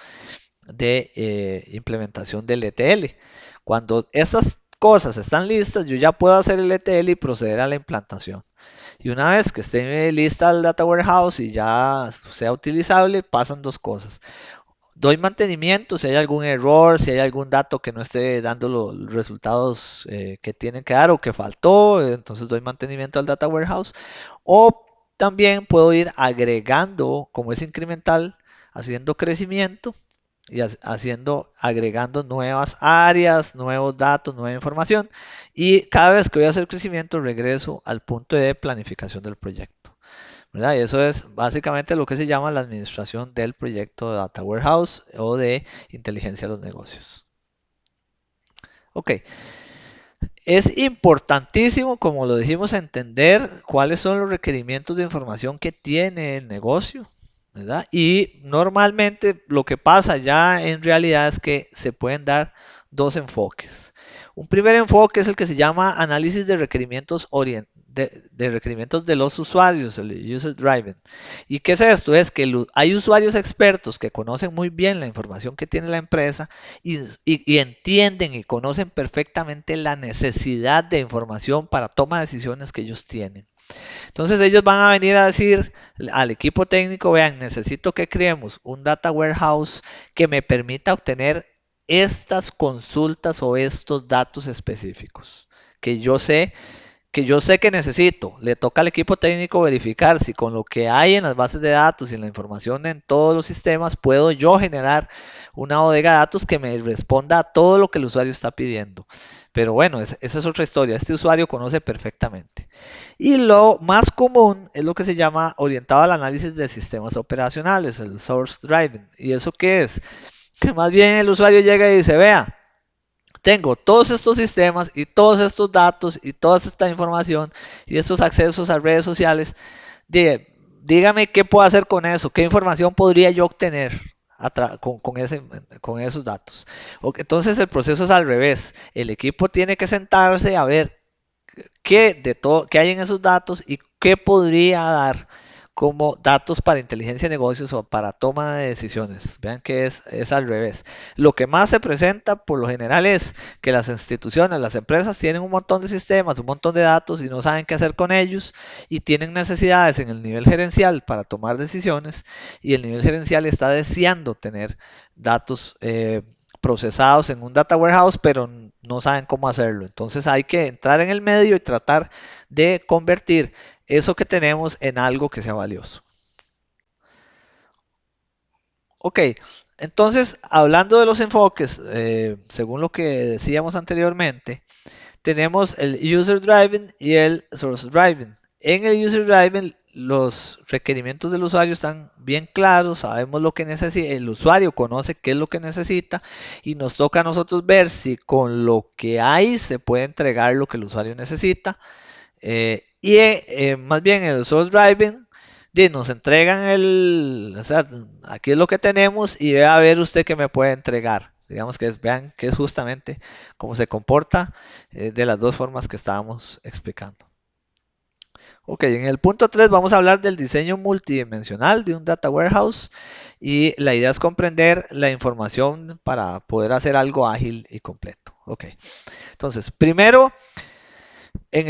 de implementación del ETL. Cuando esas cosas están listas, yo ya puedo hacer el ETL y proceder a la implantación. Y una vez que esté lista el Data Warehouse y ya sea utilizable, pasan dos cosas. doy mantenimiento si hay algún error, si hay algún dato que no esté dando los resultados que tienen que dar o que faltó, entonces doy mantenimiento al data warehouse. O también puedo ir agregando, como es incremental, haciendo crecimiento y agregando nuevas áreas, nuevos datos, nueva información. Y cada vez que voy a hacer crecimiento, regreso al punto de planificación del proyecto. ¿Verdad? Y eso es básicamente lo que se llama la administración del proyecto de Data Warehouse o de inteligencia de los negocios. Ok, es importantísimo, como lo dijimos, entender cuáles son los requerimientos de información que tiene el negocio, ¿verdad? Y normalmente lo que pasa ya en realidad es que se pueden dar dos enfoques. Un primer enfoque es el que se llama análisis de requerimientos de requerimientos de los usuarios, el user driven. ¿Y qué es esto? Es que hay usuarios expertos que conocen muy bien la información que tiene la empresa y entienden y conocen perfectamente la necesidad de información para toma de decisiones que ellos tienen. Entonces ellos van a venir a decir al equipo técnico, vean, necesito que creemos un data warehouse que me permita obtener estas consultas o estos datos específicos que yo sé que necesito. Le toca al equipo técnico verificar si con lo que hay en las bases de datos y en la información en todos los sistemas puedo yo generar una bodega de datos que me responda a todo lo que el usuario está pidiendo. Pero bueno, esa es otra historia. Este usuario conoce perfectamente. Y lo más común es lo que se llama orientado al análisis de sistemas operacionales, el source driving. ¿Y eso qué es? Que más bien el usuario llega y dice, vea, tengo todos estos sistemas y todos estos datos y toda esta información y estos accesos a redes sociales. Dígame qué puedo hacer con eso, qué información podría yo obtener con esos datos. Entonces el proceso es al revés. El equipo tiene que sentarse a ver qué hay en esos datos y qué podría dar como datos para inteligencia de negocios o para toma de decisiones. Vean que es al revés. Lo que más se presenta por lo general es que las instituciones, las empresas tienen un montón de sistemas, un montón de datos y no saben qué hacer con ellos y tienen necesidades en el nivel gerencial para tomar decisiones y el nivel gerencial está deseando tener datos procesados en un data warehouse, pero no saben cómo hacerlo. Entonces hay que entrar en el medio y tratar de convertir eso que tenemos en algo que sea valioso. Ok, entonces hablando de los enfoques, según lo que decíamos anteriormente, tenemos el user driving y el source driving. En el user driving los requerimientos del usuario están bien claros, sabemos lo que necesita, el usuario conoce qué es lo que necesita y nos toca a nosotros ver si con lo que hay se puede entregar lo que el usuario necesita. Más bien el source driving nos entregan o sea, aquí es lo que tenemos y ve a ver usted qué me puede entregar. Digamos que vean que es justamente cómo se comporta de las dos formas que estábamos explicando. Ok, en el punto 3 vamos a hablar del diseño multidimensional de un data warehouse y la idea es comprender la información para poder hacer algo ágil y completo. Ok, entonces primero en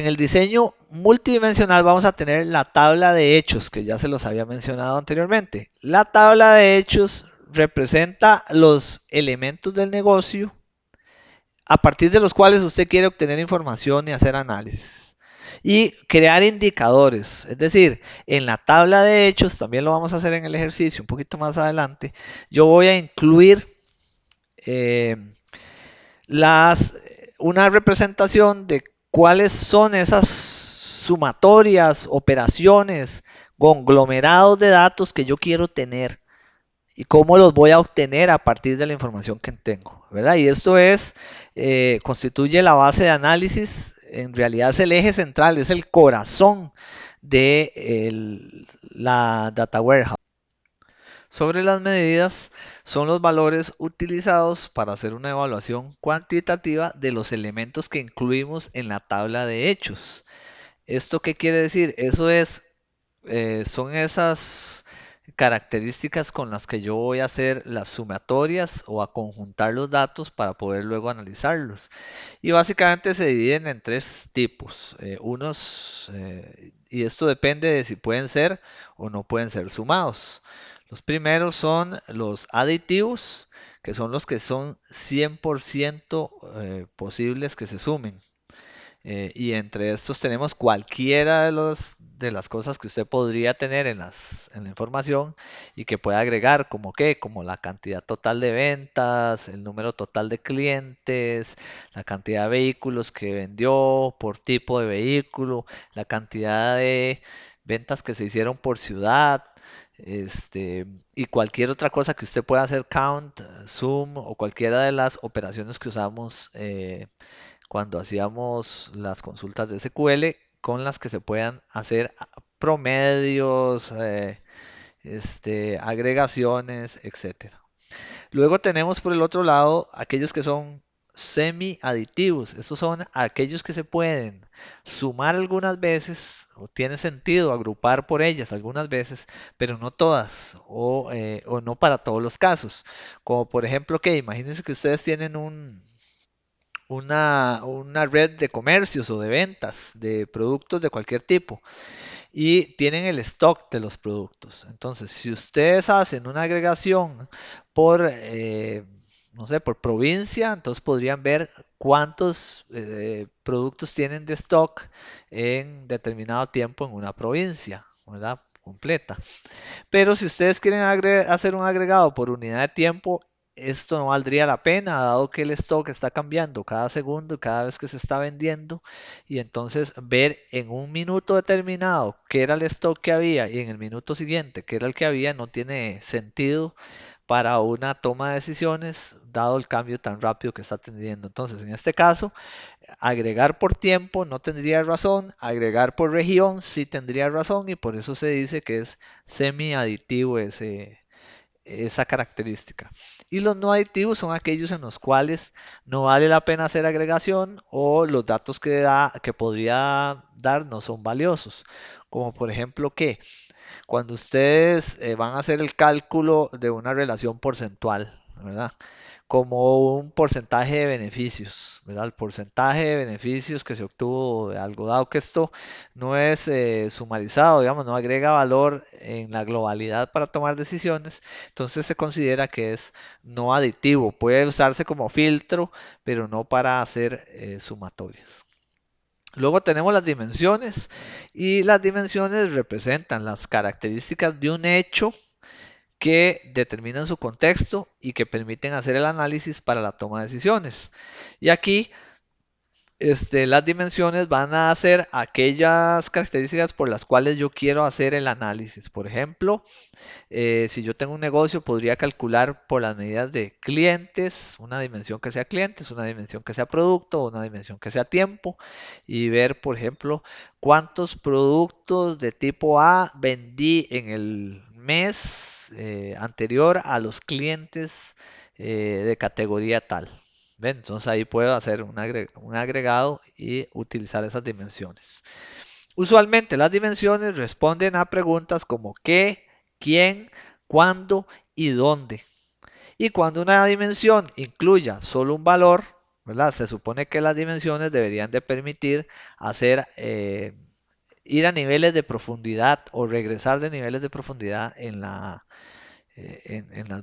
el diseño multidimensional vamos a tener la tabla de hechos que ya se los había mencionado anteriormente. La tabla de hechos representa los elementos del negocio a partir de los cuales usted quiere obtener información y hacer análisis. Y crear indicadores. Es decir, en la tabla de hechos, también lo vamos a hacer en el ejercicio un poquito más adelante, yo voy a incluir eh, una representación de cuáles son esas sumatorias, operaciones, conglomerados de datos que yo quiero tener y cómo los voy a obtener a partir de la información que tengo, ¿verdad? Y esto constituye la base de análisis, en realidad es el eje central, es el corazón de la data warehouse. Sobre las medidas son los valores utilizados para hacer una evaluación cuantitativa de los elementos que incluimos en la tabla de hechos. ¿Esto qué quiere decir? Son esas características con las que yo voy a hacer las sumatorias o a conjuntar los datos para poder luego analizarlos. Y básicamente se dividen en tres tipos. Y esto depende de si pueden ser o no pueden ser sumados. Los primeros son los aditivos, que son los que son 100% posibles que se sumen. Y entre estos tenemos cualquiera de las cosas que usted podría tener en la información y que pueda agregar, como qué, como la cantidad total de ventas, el número total de clientes, la cantidad de vehículos que vendió por tipo de vehículo, la cantidad de ventas que se hicieron por ciudad. Y cualquier otra cosa que usted pueda hacer count, zoom o cualquiera de las operaciones que usamos cuando hacíamos las consultas de SQL con las que se puedan hacer promedios, agregaciones, etcétera. Luego tenemos por el otro lado aquellos que son semi-aditivos. Estos son aquellos que se pueden sumar algunas veces o tiene sentido agrupar por ellas algunas veces, pero no todas o no para todos los casos. Como por ejemplo que imagínense que ustedes tienen una red de comercios o de ventas de productos de cualquier tipo y tienen el stock de los productos. Entonces, si ustedes hacen una agregación por, no sé, por provincia, entonces podrían ver cuántos productos tienen de stock en determinado tiempo en una provincia, ¿verdad? Completa. Pero si ustedes quieren hacer un agregado por unidad de tiempo, esto no valdría la pena, dado que el stock está cambiando cada segundo, cada vez que se está vendiendo, y entonces ver en un minuto determinado qué era el stock que había y en el minuto siguiente qué era el que había no tiene sentido para una toma de decisiones, dado el cambio tan rápido que está teniendo. Entonces, en este caso, agregar por tiempo no tendría razón, agregar por región sí tendría razón y por eso se dice que es semi-aditivo esa característica. Y los no aditivos son aquellos en los cuales no vale la pena hacer agregación o los datos que podría dar no son valiosos. Como por ejemplo que cuando ustedes van a hacer el cálculo de una relación porcentual, ¿verdad? Como un porcentaje de beneficios, ¿verdad? El porcentaje de beneficios que se obtuvo de algo, dado que esto no es sumarizado, digamos, no agrega valor en la globalidad para tomar decisiones, entonces se considera que es no aditivo, puede usarse como filtro, pero no para hacer sumatorias. Luego tenemos las dimensiones y las dimensiones representan las características de un hecho que determinan su contexto y que permiten hacer el análisis para la toma de decisiones. Y aquí las dimensiones van a ser aquellas características por las cuales yo quiero hacer el análisis. Por ejemplo, si yo tengo un negocio, podría calcular por las medidas de clientes, una dimensión que sea clientes, una dimensión que sea producto, una dimensión que sea tiempo, y ver, por ejemplo, cuántos productos de tipo A vendí en el mes anterior a los clientes de categoría tal. ¿Ven? Entonces ahí puedo hacer un agregado y utilizar esas dimensiones. Usualmente las dimensiones responden a preguntas como qué, quién, cuándo y dónde. Y cuando una dimensión incluya solo un valor, ¿verdad? Se supone que las dimensiones deberían de permitir hacer ir a niveles de profundidad o regresar de niveles de profundidad en las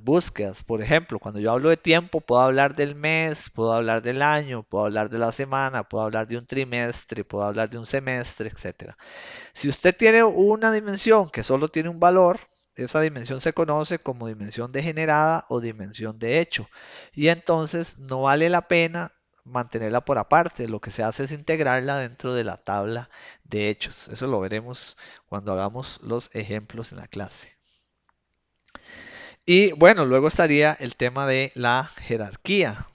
búsquedas. Por ejemplo, cuando yo hablo de tiempo, puedo hablar del mes, puedo hablar del año, puedo hablar de la semana, puedo hablar de un trimestre, puedo hablar de un semestre, etcétera. Si usted tiene una dimensión que solo tiene un valor, esa dimensión se conoce como dimensión degenerada o dimensión de hecho. Y entonces no vale la pena mantenerla por aparte. Lo que se hace es integrarla dentro de la tabla de hechos. Eso lo veremos cuando hagamos los ejemplos en la clase. Y bueno, luego estaría el tema de la jerarquía.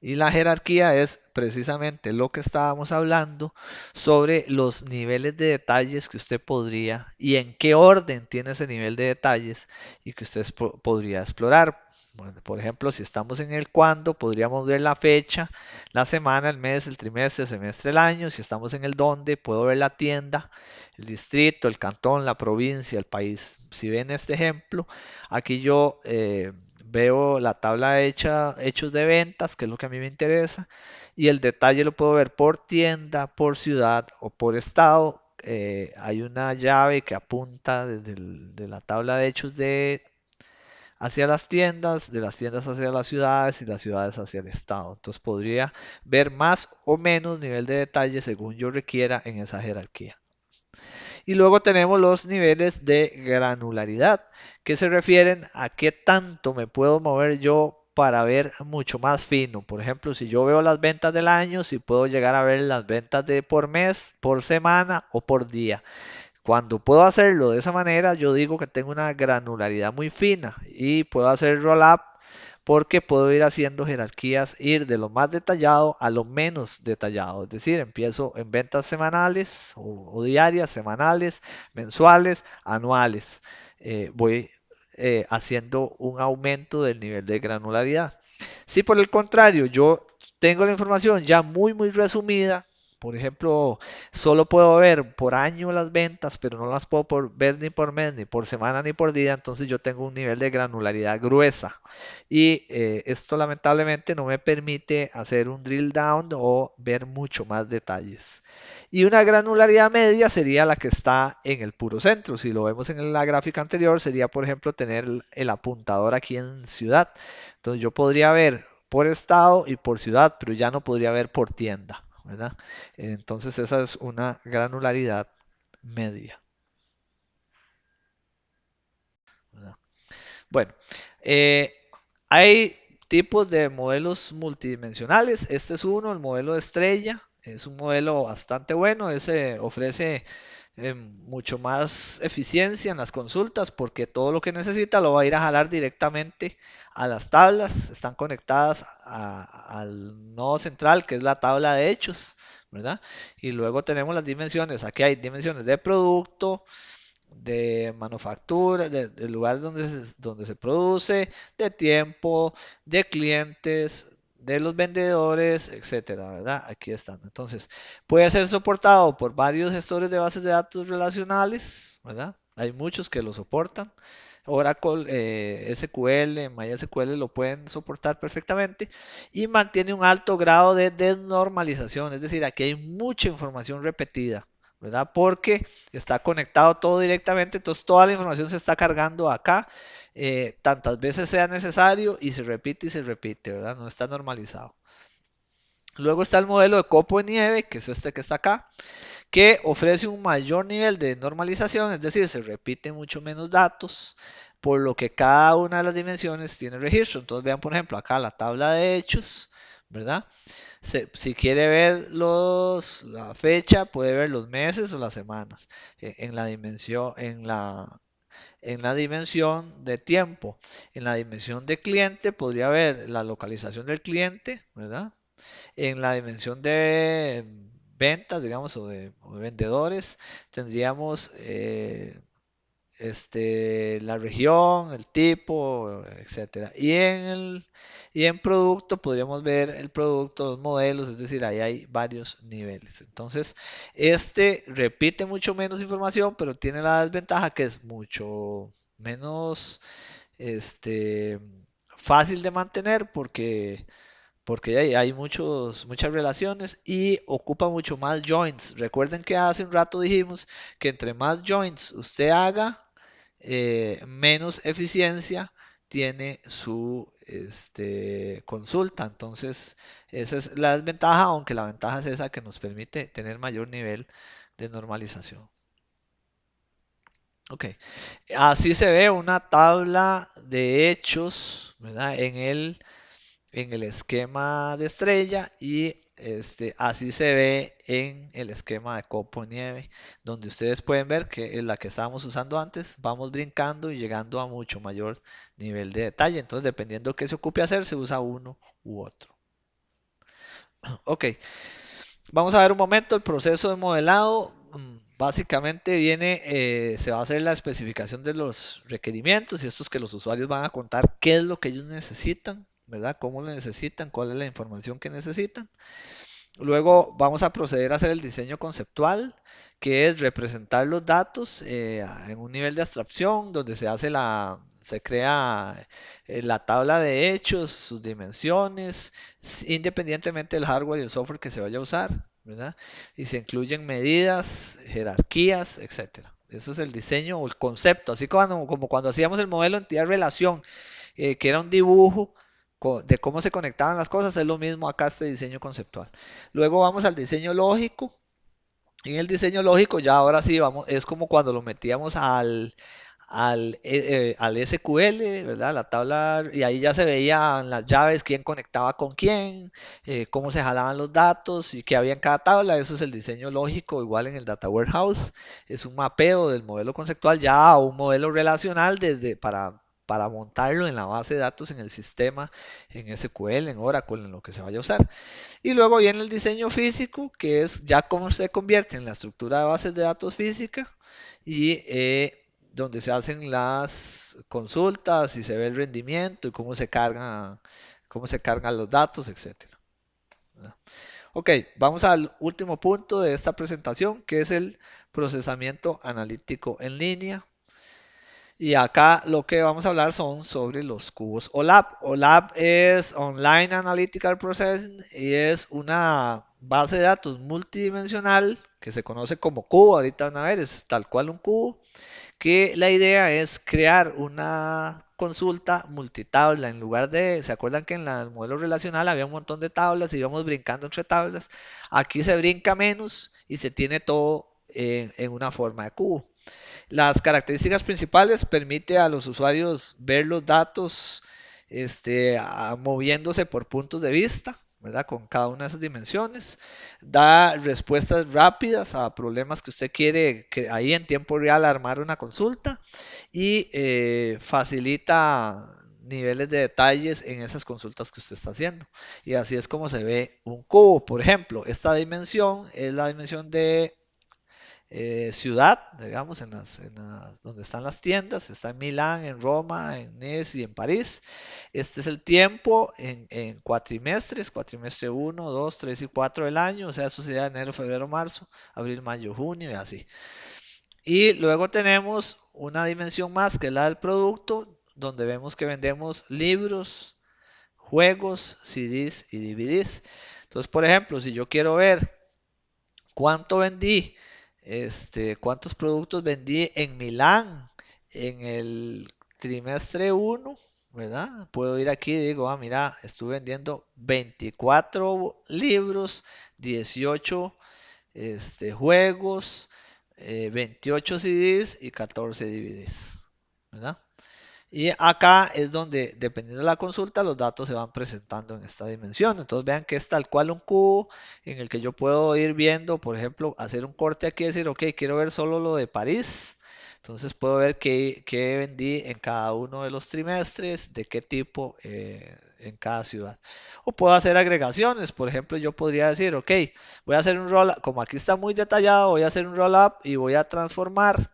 Y la jerarquía es precisamente lo que estábamos hablando sobre los niveles de detalles que usted podría y en qué orden tiene ese nivel de detalles y que usted podría explorar. Bueno, por ejemplo, si estamos en el cuándo, podríamos ver la fecha, la semana, el mes, el trimestre, el semestre, el año. Si estamos en el dónde, puedo ver la tienda, el distrito, el cantón, la provincia, el país. Si ven este ejemplo, aquí yo veo la tabla hecha, hechos de ventas, que es lo que a mí me interesa, y el detalle lo puedo ver por tienda, por ciudad o por estado. Hay una llave que apunta desde de la tabla de hechos hacia las tiendas, de las tiendas hacia las ciudades y las ciudades hacia el estado. Entonces podría ver más o menos nivel de detalle según yo requiera en esa jerarquía. Y luego tenemos los niveles de granularidad, que se refieren a qué tanto me puedo mover yo para ver mucho más fino. Por ejemplo, si yo veo las ventas del año, si puedo llegar a ver las ventas de por mes, por semana o por día. Cuando puedo hacerlo de esa manera, yo digo que tengo una granularidad muy fina y puedo hacer roll-up porque puedo ir haciendo jerarquías, ir de lo más detallado a lo menos detallado. Es decir, empiezo en ventas semanales o diarias, semanales, mensuales, anuales. Voy haciendo un aumento del nivel de granularidad. Si por el contrario yo tengo la información ya muy resumida, por ejemplo, solo puedo ver por año las ventas, pero no las puedo ver ni por mes, ni por semana, ni por día. Entonces yo tengo un nivel de granularidad gruesa. Y esto lamentablemente no me permite hacer un drill down o ver mucho más detalles. Y una granularidad media sería la que está en el puro centro. Si lo vemos en la gráfica anterior, sería por ejemplo tener el apuntador aquí en ciudad. Entonces yo podría ver por estado y por ciudad, pero ya no podría ver por tienda, ¿verdad? Entonces esa es una granularidad media, ¿verdad? Bueno, eh, hay tipos de modelos multidimensionales. Este es uno, el modelo de estrella. Es un modelo bastante bueno. Ese ofrece mucho más eficiencia en las consultas porque todo lo que necesita lo va a ir a jalar directamente a las tablas. Están conectadas al nodo central que es la tabla de hechos, ¿verdad? Y luego tenemos las dimensiones. Aquí hay dimensiones de producto, de manufactura, del lugar donde se produce, de tiempo, de clientes, de los vendedores, etcétera, ¿verdad? Aquí están. Entonces, puede ser soportado por varios gestores de bases de datos relacionales, ¿verdad? Hay muchos que lo soportan. Oracle, SQL, MySQL lo pueden soportar perfectamente y mantiene un alto grado de desnormalización, es decir, aquí hay mucha información repetida, ¿verdad? Porque está conectado todo directamente, entonces toda la información se está cargando acá tantas veces sea necesario y se repite, ¿verdad? No está normalizado. Luego está el modelo de copo de nieve, que es este que está acá, que ofrece un mayor nivel de normalización, es decir, se repiten mucho menos datos, por lo que cada una de las dimensiones tiene registro. Entonces vean, por ejemplo, acá la tabla de hechos, ¿verdad? Si quiere ver la fecha, puede ver los meses o las semanas en la dimensión, en la dimensión de tiempo. En la dimensión de cliente podría ver la localización del cliente, ¿verdad? En la dimensión de ventas, digamos, o de vendedores, tendríamos la región, el tipo, etcétera. Y en producto podríamos ver el producto, los modelos, es decir, ahí hay varios niveles. Entonces, este repite mucho menos información, pero tiene la desventaja que es mucho menos este, fácil de mantener porque hay muchas relaciones y ocupa mucho más joints. Recuerden que hace un rato dijimos que entre más joints usted haga, menos eficiencia tiene su consulta. Entonces, esa es la desventaja, aunque la ventaja es esa que nos permite tener mayor nivel de normalización. Ok, así se ve una tabla de hechos, ¿verdad? En el esquema de estrella y así se ve en el esquema de copo nieve, donde ustedes pueden ver que en la que estábamos usando antes, vamos brincando y llegando a mucho mayor nivel de detalle. Entonces, dependiendo de qué se ocupe hacer, se usa uno u otro. Ok, vamos a ver un momento el proceso de modelado. Básicamente se va a hacer la especificación de los requerimientos y estos que los usuarios van a contar qué es lo que ellos necesitan, ¿verdad? Cómo lo necesitan, cuál es la información que necesitan. Luego vamos a proceder a hacer el diseño conceptual, que es representar los datos en un nivel de abstracción donde se crea la tabla de hechos, sus dimensiones, independientemente del hardware y el software que se vaya a usar, ¿verdad? Y se incluyen medidas, jerarquías, etcétera. Eso es el diseño o el concepto, así como cuando hacíamos el modelo entidad-relación. que era un dibujo de cómo se conectaban las cosas. Es lo mismo acá este diseño conceptual. Luego vamos al diseño lógico. En el diseño lógico ya ahora sí vamos, es como cuando lo metíamos al SQL, ¿verdad? La tabla, y ahí ya se veían las llaves, quién conectaba con quién, cómo se jalaban los datos y qué había en cada tabla. Eso es el diseño lógico, igual en el Data Warehouse. Es un mapeo del modelo conceptual ya a un modelo relacional para montarlo en la base de datos en el sistema, en SQL, en Oracle, en lo que se vaya a usar. Y luego viene el diseño físico, que es ya cómo se convierte en la estructura de bases de datos física y donde se hacen las consultas y se ve el rendimiento y cómo se cargan los datos, etcétera. ¿Verdad? Ok, vamos al último punto de esta presentación, que es el procesamiento analítico en línea. Y acá lo que vamos a hablar son sobre los cubos OLAP. OLAP es Online Analytical Processing y es una base de datos multidimensional que se conoce como cubo. Ahorita van a ver, es tal cual un cubo. Que la idea es crear una consulta multitabla en lugar de, ¿se acuerdan que en el modelo relacional había un montón de tablas y íbamos brincando entre tablas? Aquí se brinca menos y se tiene todo en una forma de cubo. Las características principales permite a los usuarios ver los datos moviéndose por puntos de vista, ¿verdad? Con cada una de esas dimensiones. Da respuestas rápidas a problemas que usted quiere que ahí en tiempo real armar una consulta y facilita niveles de detalles en esas consultas que usted está haciendo. Y así es como se ve un cubo. Por ejemplo, esta dimensión es la dimensión de ciudad, digamos, donde están las tiendas, está en Milán, en Roma, en Nice y en París. Este es el tiempo en cuatrimestres, cuatrimestre 1, 2, 3 y 4 del año, o sea, eso sería enero, febrero, marzo, abril, mayo, junio y así. Y luego tenemos una dimensión más que es la del producto, donde vemos que vendemos libros, juegos, CDs y DVDs. Entonces, por ejemplo, si yo quiero ver cuánto vendí, cuántos productos vendí en Milán en el trimestre 1, ¿verdad? Puedo ir aquí y digo, mira, estuve vendiendo 24 libros, 18 juegos, 28 CDs y 14 DVDs, ¿verdad? Y acá es donde, dependiendo de la consulta, los datos se van presentando en esta dimensión. Entonces vean que es tal cual un cubo en el que yo puedo ir viendo, por ejemplo, hacer un corte aquí y decir, ok, quiero ver solo lo de París. Entonces puedo ver qué vendí en cada uno de los trimestres, de qué tipo en cada ciudad. O puedo hacer agregaciones. Por ejemplo, yo podría decir, ok, voy a hacer un roll, como aquí está muy detallado, voy a hacer un roll up y voy a transformar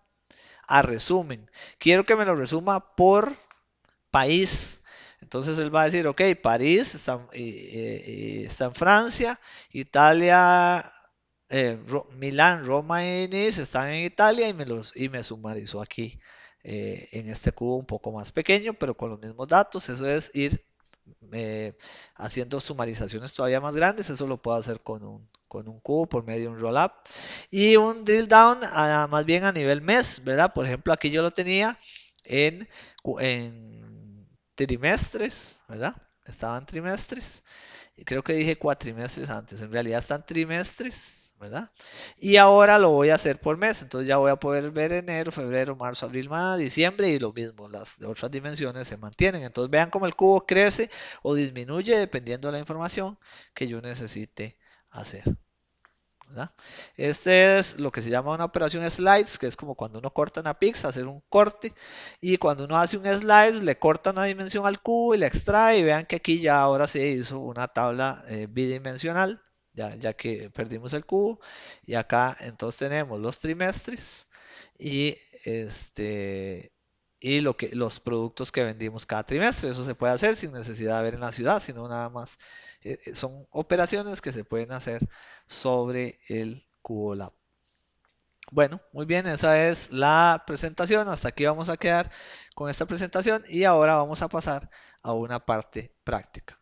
a resumen. Quiero que me lo resuma por país. Entonces él va a decir, ok, París está en Francia, Italia, Milán, Roma y Nice están en Italia y me sumarizó aquí en este cubo un poco más pequeño, pero con los mismos datos. Eso es ir eh, haciendo sumarizaciones todavía más grandes. Eso lo puedo hacer con un cubo por medio de un roll-up. Y un drill down más bien a nivel mes, ¿verdad? Por ejemplo, aquí yo lo tenía en, en trimestres, ¿verdad? Estaban trimestres. Y creo que dije cuatrimestres antes. En realidad están trimestres, ¿verdad? Y ahora lo voy a hacer por mes. Entonces ya voy a poder ver enero, febrero, marzo, abril, mayo, diciembre y lo mismo. Las de otras dimensiones se mantienen. Entonces vean cómo el cubo crece o disminuye dependiendo de la información que yo necesite hacer. ¿Verdad? Este es lo que se llama una operación slides, que es como cuando uno corta una pizza, hacer un corte. Y cuando uno hace un slide, le corta una dimensión al cubo y le extrae. Y vean que aquí ya ahora se hizo una tabla bidimensional, ya que perdimos el cubo. Y acá entonces tenemos los trimestres y los productos que vendimos cada trimestre. Eso se puede hacer sin necesidad de ver en la ciudad, sino nada más. Son operaciones que se pueden hacer sobre el QOLAB. Bueno, muy bien, esa es la presentación. Hasta aquí vamos a quedar con esta presentación y ahora vamos a pasar a una parte práctica.